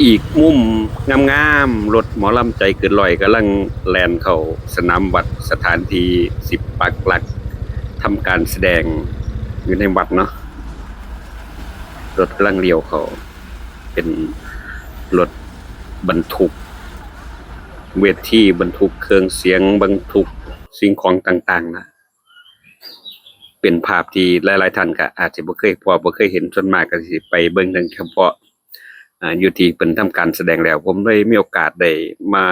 อีกมุมงามๆรถหมอลำใจเกินร้อยกำลังแล่นเข้าสนามวัดสถานที่สิบปักหลักทำการแสดงอยู่ในวัดเนาะรถกำลังเลี้ยวเข้าเป็นรถบรรทุกเวทีบรรทุกเครื่องเสียงบรรทุกสิ่งของต่างๆนะเป็นภาพที่หลายๆท่านก็อาจจะบ่เคยเห็นส่วนมากก็สิไปเบิ่งเฉพาะอยู่ที่เพิ่นทำการแสดงแล้วผมได้มีโอกาสได้มา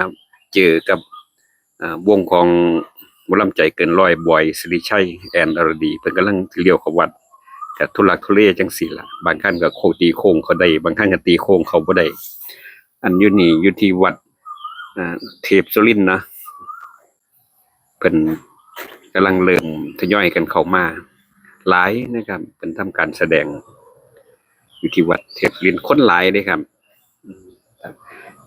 เจอกับวงของหมอลำใจเกินร้อยบอยสิริชัยแอนอรดีเพิ่นกำลังเลี้ยวเข้าวัดก็ทุลักทุเลจังซี่ล่ะบางครั้งก็ตีโค้งเขาได้บางครั้งก็ตีโค้งเขาบ่ได้อันอยู่นี่อยู่ที่วัดเทพสุรินทร์นะเพิ่นกำลังเริ่มทยอยกันเข้ามาหลายนะครับเพิ่นทำการแสดงอยู่ที่วัดเทพสุรินทร์คนหลายเด้ครับ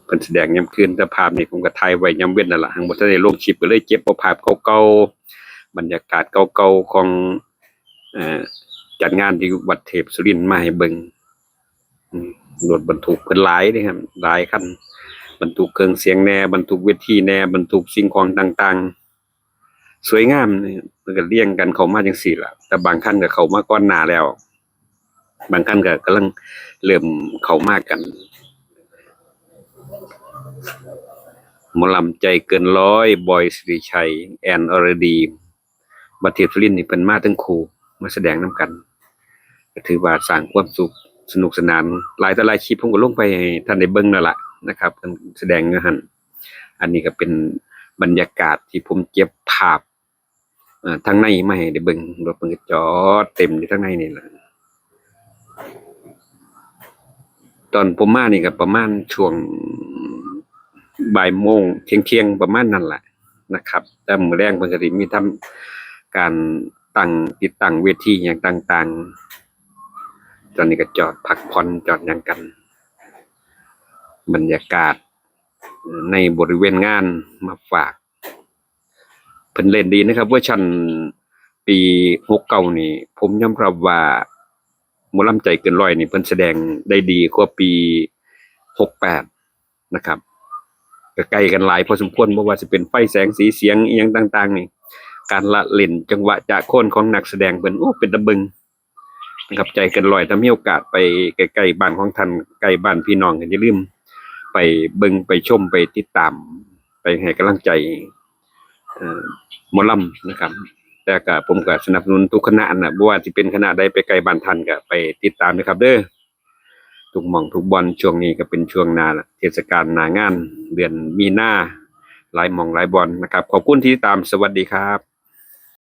เพิ่นแสดงยามคืนแต่ภาพนี่ผมก็ถ่ายไว้ยามเว้นนั่นล่ะหั้งบ่ทันได้ลงคลิปก็เลยเก็บเอาภาพเก่าๆบรรยากาศเก่าๆของเอ่อจัดงานที่วัดเทพสุรินทร์มาให้เบิ่งรถบรรทุกเพิ่นหลายเด้ครับหลายคันบรรทุกเครื่องเสียงแหน่บรรทุกเวทีแหน่บรรทุกสิ่งของต่างๆสวยงามนี่มันก็เรียงกันเข้ามาจังซี่ล่ะแต่บางคันก็เข้ามาก่อนหน้าแล้วบางคันก็กำลังเริ่มเข้ามากันหมอลำใจเกินร้อยบอยสิริชัยแอนอรดีบัดเทพสุรินทร์นี่เพิ่นมาทั้งคู่มาแสดงนำกันก็ถือว่าสร้างความสุขสนุกสนานหลายต่อหลายคลิปผมก็ลงไปให้ท่านได้เบิ่งแล้วล่ะนะครับเพิ่นแสดงอยู่หั่นอันนี้ก็เป็นบรรยากาศที่ผมเก็บภาพทางในมาให้ได้เบิ่งรถเพิ่นก็จอดเต็มอยู่ทางในนี่ล่ะตอนผมมานี่ก็ประมาณช่วงบ่ายโมงเที่ยงประมาณนั้นแหละนะครับแต่มื้อแลงเพิ่นก็สิมีทำการติดตั้งเวทีหยังต่างๆตอนนี้ก็จอดพักผ่อนจอดหยังกันบรรยากาศในบริเวณงานมาฝากเพิ่นเล่นดีนะครับเวอร์ชันปี69นี่ผมยอมรับว่าหมอลำใจเกินร้อยนี่เพิ่นแสดงได้ดีกว่าปี68นะครับก็ใกล้กันหลายพอสมควรบ่ว่าสิเป็นไฟแสงสีเสียงอีหยังต่างๆนี่การละเล่นจังหวะจะโคนของนักแสดงเพิ่นโอ้เป็นตาเบิงนะครับใจเกินร้อยถ้ามีโอกาสไปใกล้ๆบ้านของท่านใกล้บ้านพี่น้องก็อย่าลืมไปเบิ่งไปชมไปติดตามไปให้กำลังใจหมอลำนะครับแต่ก็ผมก็สนับสนุนทุกคณะน่ะบ่ว่าสิเป็นคณะใดไปไกลบ้านท่านก็ไปติดตามนะครับเด้อทุกหม่องทุกบอนช่วงนี้ก็เป็นช่วงหน้าเทศกาลหน้างานเดือนมีนาหลายหม่องหลายบอนนะครับขอบคุณที่ติดตามสวัสดีครับ